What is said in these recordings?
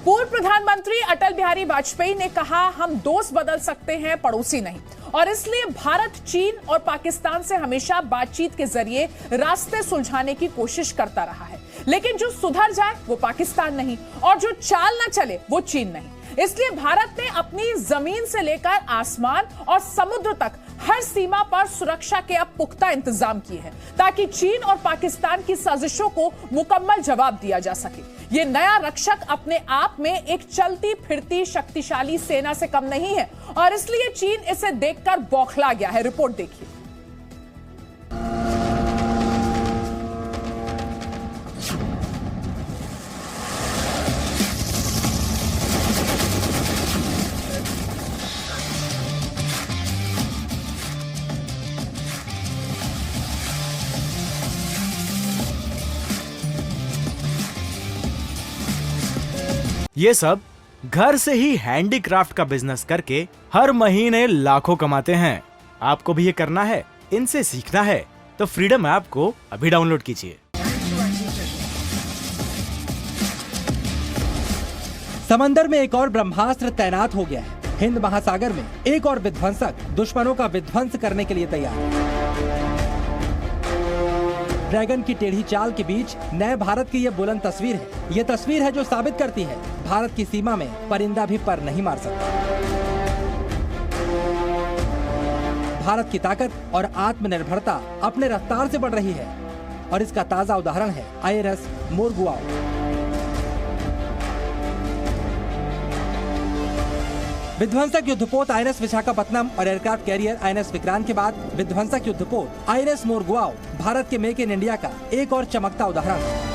पूर्व प्रधानमंत्री अटल बिहारी वाजपेयी ने कहा, हम दोस्त बदल सकते हैं, पड़ोसी नहीं। और इसलिए भारत चीन और पाकिस्तान से हमेशा बातचीत के जरिए रास्ते सुलझाने की कोशिश करता रहा है। लेकिन जो सुधर जाए वो पाकिस्तान नहीं, और जो चाल ना चले वो चीन नहीं। इसलिए भारत ने अपनी जमीन से लेकर आसमान और समुद्र तक हर सीमा पर सुरक्षा के अब पुख्ता इंतजाम किए हैं, ताकि चीन और पाकिस्तान की साजिशों को मुकम्मल जवाब दिया जा सके। ये नया रक्षक अपने आप में एक चलती फिरती शक्तिशाली सेना से कम नहीं है, और इसलिए चीन इसे देखकर बौखला गया है। रिपोर्ट देखिए। ये सब घर से ही हैंडीक्राफ्ट का बिजनेस करके हर महीने लाखों कमाते हैं। आपको भी ये करना है, इनसे सीखना है तो फ्रीडम ऐप को अभी डाउनलोड कीजिए। समंदर में एक और ब्रह्मास्त्र तैनात हो गया है। हिंद महासागर में एक और विध्वंसक दुश्मनों का विध्वंस करने के लिए तैयार है। ड्रैगन की टेढ़ी चाल के बीच नए भारत की ये बुलंद तस्वीर है। ये तस्वीर है जो साबित करती है भारत की सीमा में परिंदा भी पर नहीं मार सकता। भारत की ताकत और आत्मनिर्भरता अपने रफ्तार से बढ़ रही है, और इसका ताजा उदाहरण है INS मोरगुआओ। विध्वंसक युद्धपोत INS विशाखापत्तनम और एयरक्राफ्ट कैरियर INS विक्रांत के बाद विध्वंसक युद्धपोत INS मोरगुआओ भारत के मेक इन इंडिया का एक और चमकता उदाहरण है।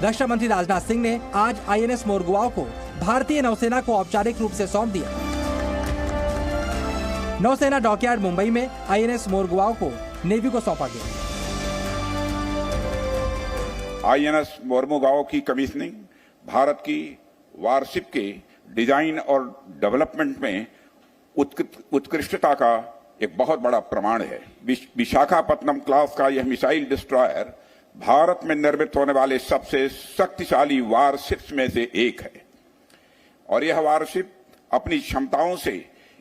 रक्षा मंत्री राजनाथ सिंह ने आज INS मोरगुआओ को भारतीय नौसेना को औपचारिक रूप से सौंप दिया। नौसेना डॉकयार्ड मुंबई में INS मोरगुआओ को नेवी को सौंपा गया। INS मोरमुगाओ की कमीशनिंग भारत की वारशिप के डिजाइन और डेवलपमेंट में उत्कृष्टता का एक बहुत बड़ा प्रमाण है। विशाखापत्तनम क्लास का यह मिसाइल डिस्ट्रॉयर भारत में निर्मित होने वाले सबसे शक्तिशाली वारशिप्स में से एक है, और यह वारशिप अपनी क्षमताओं से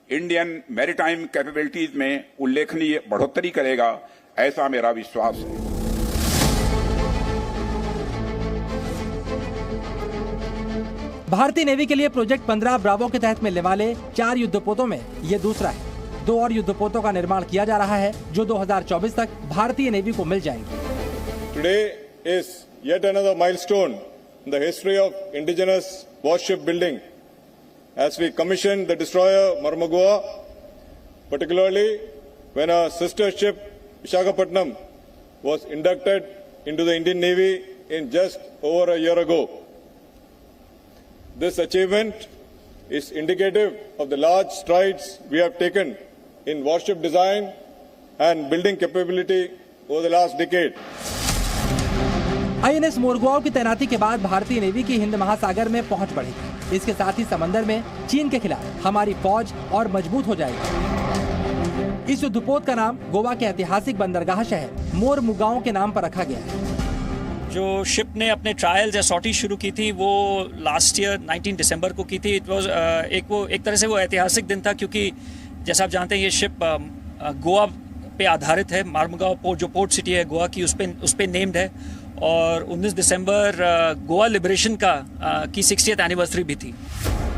इंडियन मैरीटाइम कैपेबिलिटीज में उल्लेखनीय बढ़ोतरी करेगा, ऐसा मेरा विश्वास है। भारतीय नेवी के लिए प्रोजेक्ट 15 ब्रावो के तहत मिलने वाले 4 युद्धपोतों में ये दूसरा है। 2 और युद्धपोतों का निर्माण किया जा रहा है, जो 2024 तक भारतीय नेवी को मिल जाएंगे। Today is yet another milestone in the history of indigenous warship building, as we commissioned the destroyer Mormugao, particularly when our sister ship Visakhapatnam was inducted into the Indian Navy in just over a year ago. This achievement is indicative of the large strides we have taken in warship design and building capability over the last decade. INS मोरगुआओ की तैनाती के बाद भारतीय navy की हिंद महासागर में पहुंच बढ़ेगी। इसके साथ ही समंदर में चीन के खिलाफ हमारी फौज और मजबूत हो जाएगी। इस युद्धपोत का नाम गोवा के ऐतिहासिक बंदरगाह शहर मोरमुगाओ के नाम पर रखा गया है। जो शिप ने अपने ट्रायल्स या सॉर्टी शुरू की थी वो लास्ट ईयर 19 दिसंबर को की थी। इट वाज एक तरह से वो ऐतिहासिक दिन था, क्योंकि जैसा आप जानते हैं ये शिप गोवा पे आधारित है। मोरमुगाओ पोर्ट, जो पोर्ट सिटी है गोवा की, उस पे नेम्ड है, और 19 दिसंबर गोवा लिबरेशन की 60th एनिवर्सरी भी थी।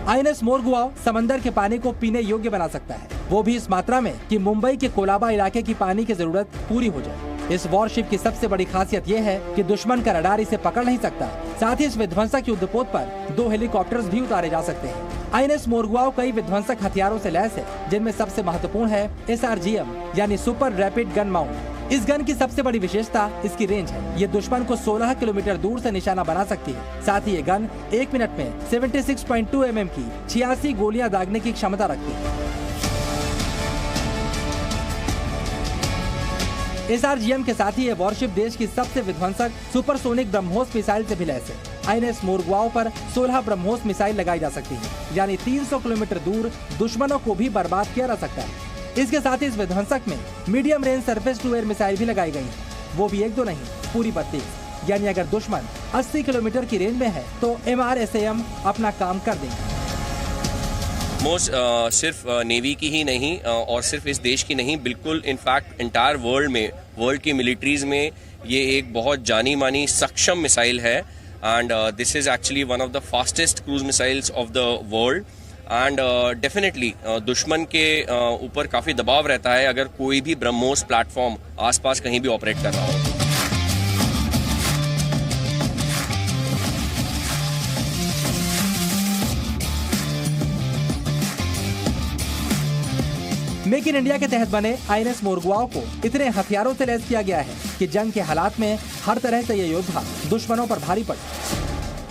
INS मोरगुआओ समंदर के पानी को पीने योग्य बना सकता है, वो भी इस मात्रा में कि मुंबई के कोलाबा इलाके की पानी की जरूरत पूरी हो जाए। इस वॉरशिप की सबसे बड़ी खासियत ये है कि दुश्मन का रडार इसे पकड़ नहीं सकता। साथ ही इस विध्वंसक युद्धपोत पर 2 हेलीकॉप्टर्स भी उतारे जा सकते हैं। INS मोरगुआओ कई विध्वंसक हथियारों से लैस है, जिनमें सबसे महत्वपूर्ण है SRGM यानी सुपर रैपिड गन माउंट। इस गन की सबसे बड़ी विशेषता इसकी रेंज है। ये दुश्मन को 16 किलोमीटर दूर से निशाना बना सकती है। साथ ही ये गन 1 मिनट में 76.2 mm की 86 गोलियां दागने की क्षमता रखती है। SRGM के साथ ही ये वॉरशिप देश की सबसे विध्वंसक सुपरसोनिक ब्रह्मोस मिसाइल से भी लैस है। INS मोरगुआओ पर 16 ब्रह्मोस मिसाइल लगाई जा सकती है, यानी 300 किलोमीटर दूर दुश्मनों को भी बर्बाद किया जा सकता है। इसके साथ ही इस विध्वंसक में medium range surface to air missile भी लगाई गई है, वो भी 1-2 नहीं, पूरी 32। यानी अगर दुश्मन 80 किलोमीटर की रेंज में है तो MRSAM अपना काम कर देगा। मोस्ट सिर्फ नेवी की ही नहीं और सिर्फ इस देश की नहीं, बिल्कुल इनफैक्ट एंटायर वर्ल्ड में, वर्ल्ड की मिलिट्रीज में ये एक बहुत जानी मानी सक्षम मिसाइल है। And this is actually one of the fastest cruise missiles of the world. And definitely दुश्मन के ऊपर काफ़ी दबाव रहता है अगर कोई भी ब्रह्मोस प्लेटफॉर्म आसपास कहीं भी ऑपरेट कर रहा हो। मेक इन इंडिया के तहत बने INS मोरगुआओ को इतने हथियारों से लैस किया गया है कि जंग के हालात में हर तरह से ये योद्धा दुश्मनों पर भारी पड़े।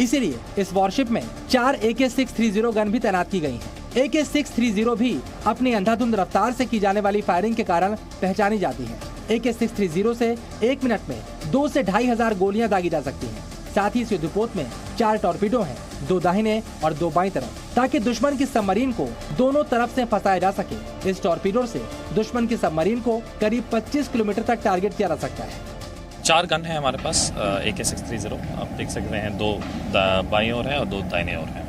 इसीलिए इस वॉरशिप में 4 AK-630 गन भी तैनात की गई हैं। AK-630 भी अपनी अंधाधुंध रफ्तार से की जाने वाली फायरिंग के कारण पहचानी जाती है। AK-630 से 1 मिनट में 2 से 2,500 गोलियां दागी जा सकती हैं। साथ ही इस युद्धपोत में 4 टॉर्पीडो हैं, 2 दाहिने और 2 बाईं तरफ, ताकि दुश्मन की सबमरीन को दोनों तरफ से फंसाया जा सके। इस टॉर्पीडो से दुश्मन की सबमरीन को करीब 25 किलोमीटर तक टारगेट किया जा सकता है। 4 गन है हमारे पास AK-630, आप देख सकते हैं, 2 बाईं ओर है और 2 दाहिने ओर है।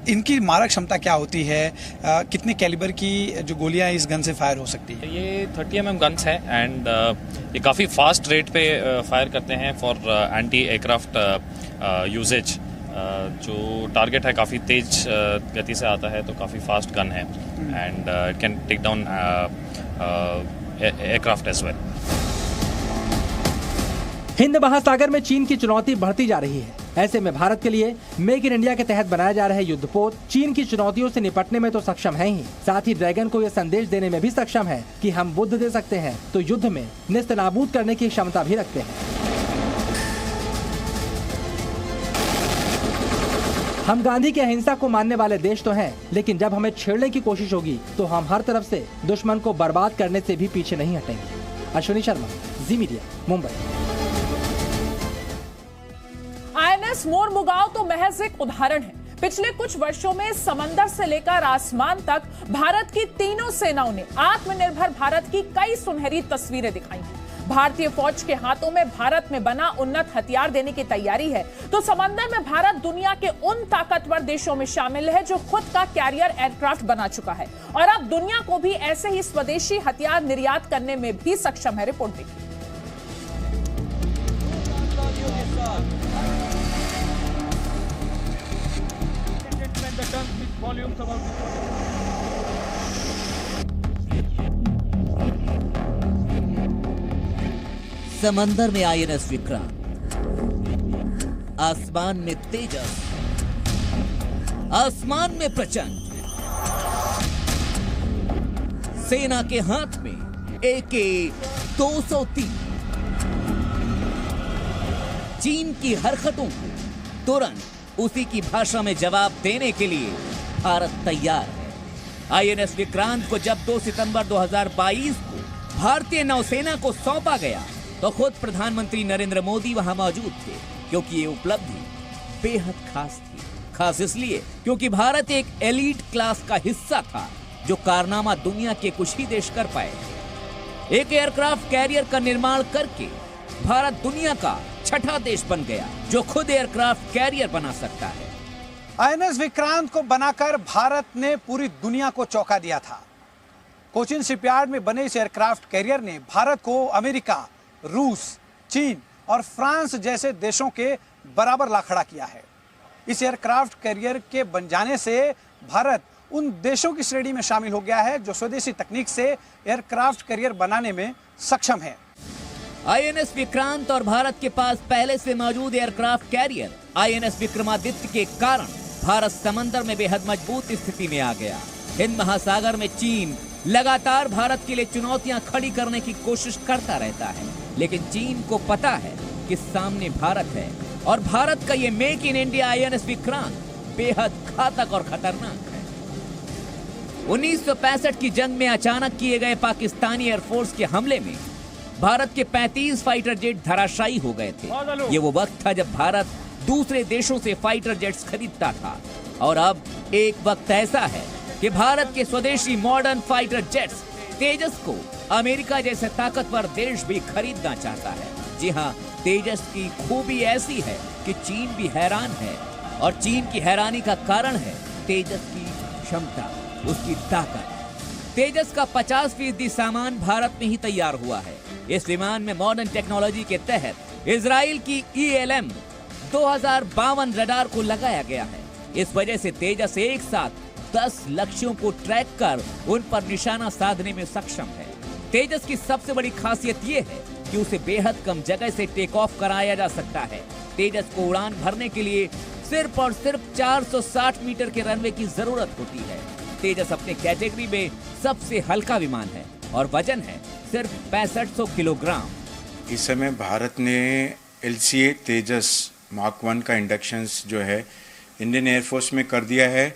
इनकी मारक क्षमता क्या होती है? कितने कैलिबर की जो गोलियां इस गन से फायर हो सकती है? ये 30 mm गन्स है एंड ये काफ़ी फास्ट रेट पे फायर करते हैं फॉर एंटी एयरक्राफ्ट यूजेज। जो टारगेट है काफ़ी तेज गति से आता है, तो काफ़ी फास्ट गन है and it can take down aircraft as well. Hind महासागर में चीन की चुनौती बढ़ती जा रही है। ऐसे में भारत के लिए मेक इन इंडिया के तहत बनाया जा रहे युद्धपोत चीन की चुनौतियों से निपटने में तो सक्षम है ही, साथ ही ड्रैगन को यह संदेश देने में भी सक्षम है कि हम बुद्ध दे सकते हैं तो युद्ध में नेस्तनाबूद करने की क्षमता भी रखते हैं। हम गांधी की अहिंसा को मानने वाले देश तो हैं, लेकिन जब हमें छेड़ने की कोशिश होगी तो हम हर तरफ से दुश्मन को बर्बाद करने से भी पीछे नहीं हटेंगे। अश्विनी शर्मा, जी मीडिया, मुंबई। INS मोरमुगाओ तो महज एक उदाहरण है। पिछले कुछ वर्षों में समंदर से लेकर आसमान तक भारत की तीनों सेनाओं ने आत्मनिर्भर भारत की कई सुनहरी तस्वीरें दिखाई हैं। भारतीय फौज के हाथों में भारत में बना उन्नत हथियार देने की तैयारी है तो समंदर में भारत दुनिया के उन ताकतवर देशों में शामिल है जो खुद का कैरियर एयरक्राफ्ट बना चुका है और अब दुनिया को भी ऐसे ही स्वदेशी हथियार निर्यात करने में भी सक्षम है। रिपोर्ट देखिए। समंदर में INS विक्रांत, आसमान में तेजस, आसमान में प्रचंड, सेना के हाथ में AK-203। चीन की हरकतों को तुरंत उसी की भाषा में जवाब देने के लिए भारत तैयार है। INS विक्रांत को जब 2 सितंबर 2022 को भारतीय नौसेना को सौंपा गया तो खुद प्रधानमंत्री नरेंद्र मोदी वहां मौजूद थे, क्योंकि ये उपलब्धि बेहद खास थी। खास इसलिए क्योंकि भारत एक एलीट क्लास का हिस्सा था जो कारनामा दुनिया के कुछ ही देश कर पाए। एक एयरक्राफ्ट कैरियर का निर्माण करके भारत दुनिया का 6ठा देश बन गया जो खुद एयरक्राफ्ट कैरियर बना सकता है। INS विक्रांत को बनाकर भारत ने पूरी दुनिया को चौंका दिया था। कोचिन शिपयार्ड में बने इस एयरक्राफ्ट कैरियर ने भारत को अमेरिका, रूस, चीन और फ्रांस जैसे देशों के बराबर ला खड़ा किया है। इस एयरक्राफ्ट कैरियर के बन जाने से भारत उन देशों की श्रेणी में शामिल हो गया है जो स्वदेशी तकनीक से एयरक्राफ्ट कैरियर बनाने में सक्षम है। INS विक्रांत और भारत के पास पहले से मौजूद एयरक्राफ्ट कैरियर INS विक्रमादित्य के कारण भारत समंदर में बेहद मजबूत स्थिति में आ गया। हिंद महासागर में चीन लगातार भारत के लिए चुनौतियां खड़ी करने की कोशिश करता रहता है, लेकिन चीन को पता है कि सामने भारत है और भारत का ये make in India INS Vikrant बेहद घातक और खतरनाक है। 1965 की जंग में अचानक किए गए पाकिस्तानी एयरफोर्स के हमले में भारत के 35 फाइटर जेट धराशायी हो गए थे। ये वो वक्त था जब भारत दूसरे देशों से फाइटर जेट्स खरीदता था और अब एक वक्त ऐसा है कि भारत के स्वदेशी मॉडर्न फाइटर जेट्स तेजस को अमेरिका जैसे ताकतवर देश भी खरीदना चाहता है। जी हाँ, तेजस की खूबी ऐसी है कि चीन भी हैरान है, और चीन की हैरानी का कारण है तेजस की क्षमता, उसकी ताकत। तेजस का 50% सामान भारत में ही तैयार हुआ है। इस विमान में मॉडर्न टेक्नोलॉजी के तहत इजराइल की ELM 2052 रडार को लगाया गया है। इस वजह से तेजस एक साथ 10 लक्ष्यों को ट्रैक कर उन पर निशाना साधने में सक्षम है। तेजस की सबसे बड़ी खासियत ये है कि उसे बेहद कम जगह से टेक ऑफ कराया जा सकता है। तेजस को उड़ान भरने के लिए सिर्फ और सिर्फ 460 मीटर के रनवे की जरूरत होती है। तेजस अपने कैटेगरी में सबसे हल्का विमान है और वजन है सिर्फ 6500 किलोग्राम। इस समय भारत ने LCA तेजस Mark 1 का इंडक्शंस जो है इंडियन एयरफोर्स में कर दिया है,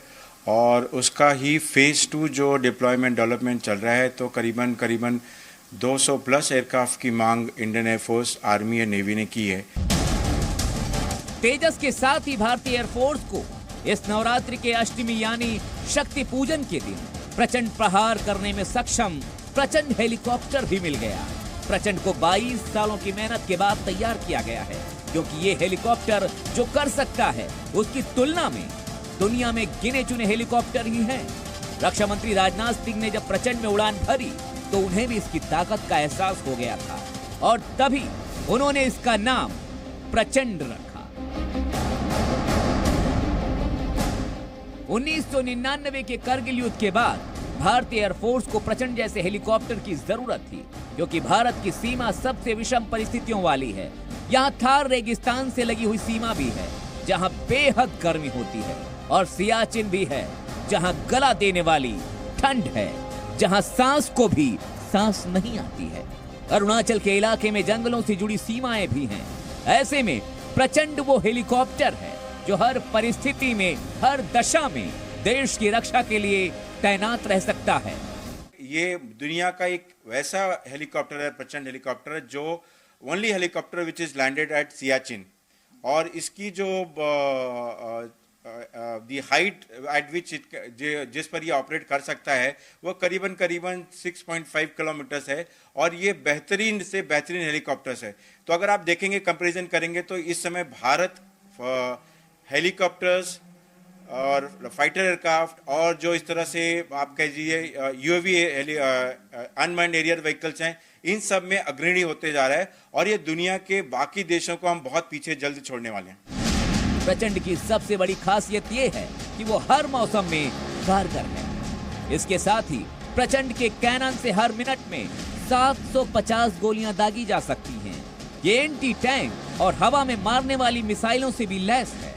और उसका ही फेज 2 जो डिप्लॉयमेंट डेवलपमेंट चल रहा है, तो करीबन 200 प्लस एयरक्राफ्ट की मांग इंडियन एयरफोर्स, आर्मी और नेवी ने की है। तेजस के साथ ही भारतीय एयरफोर्स को इस नवरात्रि के अष्टमी यानी शक्ति पूजन के दिन प्रचंड प्रहार करने में सक्षम प्रचंड हेलीकॉप्टर भी मिल गया। प्रचंड को 22 सालों की मेहनत के बाद तैयार किया गया है, क्योंकि ये हेलीकॉप्टर जो कर सकता है उसकी तुलना में दुनिया में गिने चुने हेलीकॉप्टर ही हैं। रक्षा मंत्री राजनाथ सिंह ने जब प्रचंड में उड़ान भरी तो उन्हें भी इसकी ताकत का एहसास हो गया था, और तभी उन्होंने इसका नाम प्रचंड रखा। 1999 के करगिल युद्ध के बाद भारतीय एयरफोर्स को प्रचंड जैसे हेलीकॉप्टर की जरूरत थी, क्योंकि भारत की सीमा सबसे विषम परिस्थितियों वाली है। यहाँ थार रेगिस्तान से लगी हुई सीमा भी है, जहाँ बेहद गर्मी होती है, और सियाचिन भी है, जहाँ गला देने वाली ठंड है, जहाँ सांस को भी सांस नहीं आती है। अरुणाचल के इलाके में जंगलों से जुड़ी सीमाएं भी हैं। ऐसे में प्रचंड वो हेलीकॉप्टर है जो हर परिस्थिति में, हर दशा में देश की रक्षा के लिए तैनात रह सकता है। ये दुनिया का एक वैसा हेलीकॉप्टर है, प्रचंड हेलीकॉप्टर, जो only helicopter which is landed eight Siachen, और इसकी जो दी हाइट एट विच जिस पर ये ऑपरेट कर सकता है वो करीबन 6.5 किलोमीटर्स है, और ये बेहतरीन से बेहतरीन हेलीकॉप्टर्स है। तो अगर आप देखेंगे, कंपैरिजन करेंगे, तो इस समय भारत हेलीकॉप्टर्स और फाइटर एयरक्राफ्ट और जो इस तरह से आप कहिए UAV अनमैन्ड एरियल व्हीकल्स हैं, इन सब में अग्रणी होते जा रहा है, और ये दुनिया के बाकी देशों को हम बहुत पीछे जल्द छोड़ने वाले हैं। प्रचंड की सबसे बड़ी खासियत ये है कि वो हर मौसम में कारगर है। इसके साथ ही प्रचंड के कैनन से हर मिनट में 750 गोलियां दागी जा सकती हैं। ये एंटी टैंक और हवा में मारने वाली मिसाइलों से भी लैस है।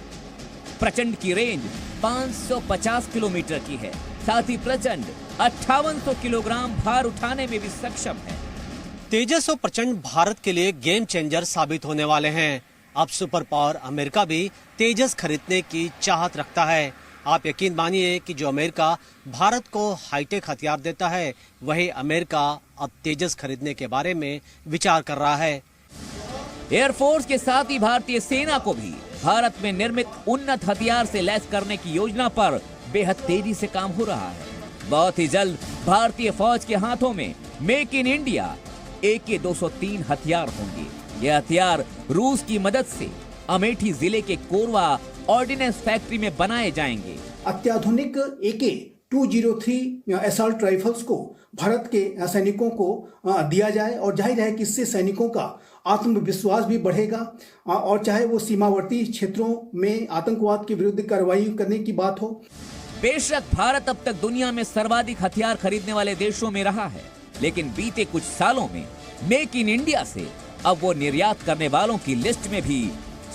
प्रचंड की रेंज 550 किलोमीटर की है। साथ ही प्रचंड 5800 किलोग्राम भार उठाने में भी सक्षम है। तेजस और प्रचंड भारत के लिए गेम चेंजर साबित होने वाले हैं। अब सुपर पावर अमेरिका भी तेजस खरीदने की चाहत रखता है। आप यकीन मानिए कि जो अमेरिका भारत को हाईटेक हथियार देता है, वही अमेरिका अब तेजस खरीदने के बारे में विचार कर रहा है। एयरफोर्स के साथ ही भारतीय सेना को भी भारत में निर्मित उन्नत हथियार से लैस करने की योजना पर बेहद तेजी से काम हो रहा है। बहुत ही जल्द भारतीय फौज के हाथों में मेक इन इंडिया AK-203 हथियार होंगे। ये हथियार रूस की मदद से अमेठी जिले के कोरवा ऑर्डिनेंस फैक्ट्री में बनाए जाएंगे। अत्याधुनिक AK-203 असॉल्ट राइफल्स को भारत के सैनिकों को दिया जाए, और जाहिर है कि इससे सैनिकों का आत्मविश्वास भी बढ़ेगा, और चाहे वो सीमावर्ती क्षेत्रों में आतंकवाद के विरुद्ध कार्रवाई करने की बात हो। बेशक भारत अब तक दुनिया में सर्वाधिक हथियार खरीदने वाले देशों में रहा है, लेकिन बीते कुछ सालों में मेक इन इंडिया से अब वो निर्यात करने वालों की लिस्ट में भी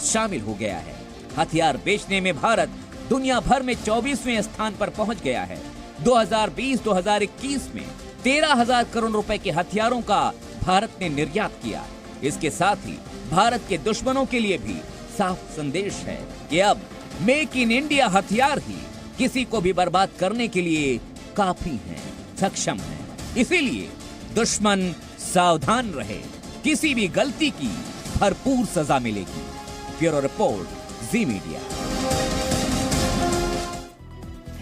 शामिल हो गया है। हथियार बेचने में भारत दुनिया भर में 24वें स्थान पर पहुंच गया है। 2020-2021 में 13,000 करोड़ रुपए के हथियारों का भारत ने निर्यात किया। इसके साथ ही भारत के दुश्मनों के लिए भी साफ संदेश है कि अब मेक इन इंडिया हथियार ही किसी को भी बर्बाद करने के लिए काफी हैं, सक्षम हैं। इसीलिए दुश्मन सावधान रहे, किसी भी गलती की भरपूर सजा मिलेगी। ब्यूरो रिपोर्ट, जी मीडिया।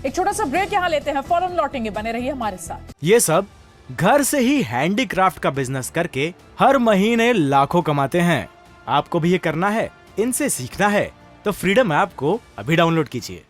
एक छोटा सा ब्रेक यहाँ लेते हैं, फौरन लौटेंगे, बने रहिए हमारे साथ। ये सब घर से ही हैंडीक्राफ्ट का बिजनेस करके हर महीने लाखों कमाते हैं। आपको भी ये करना है, इनसे सीखना है तो फ्रीडम ऐप को अभी डाउनलोड कीजिए।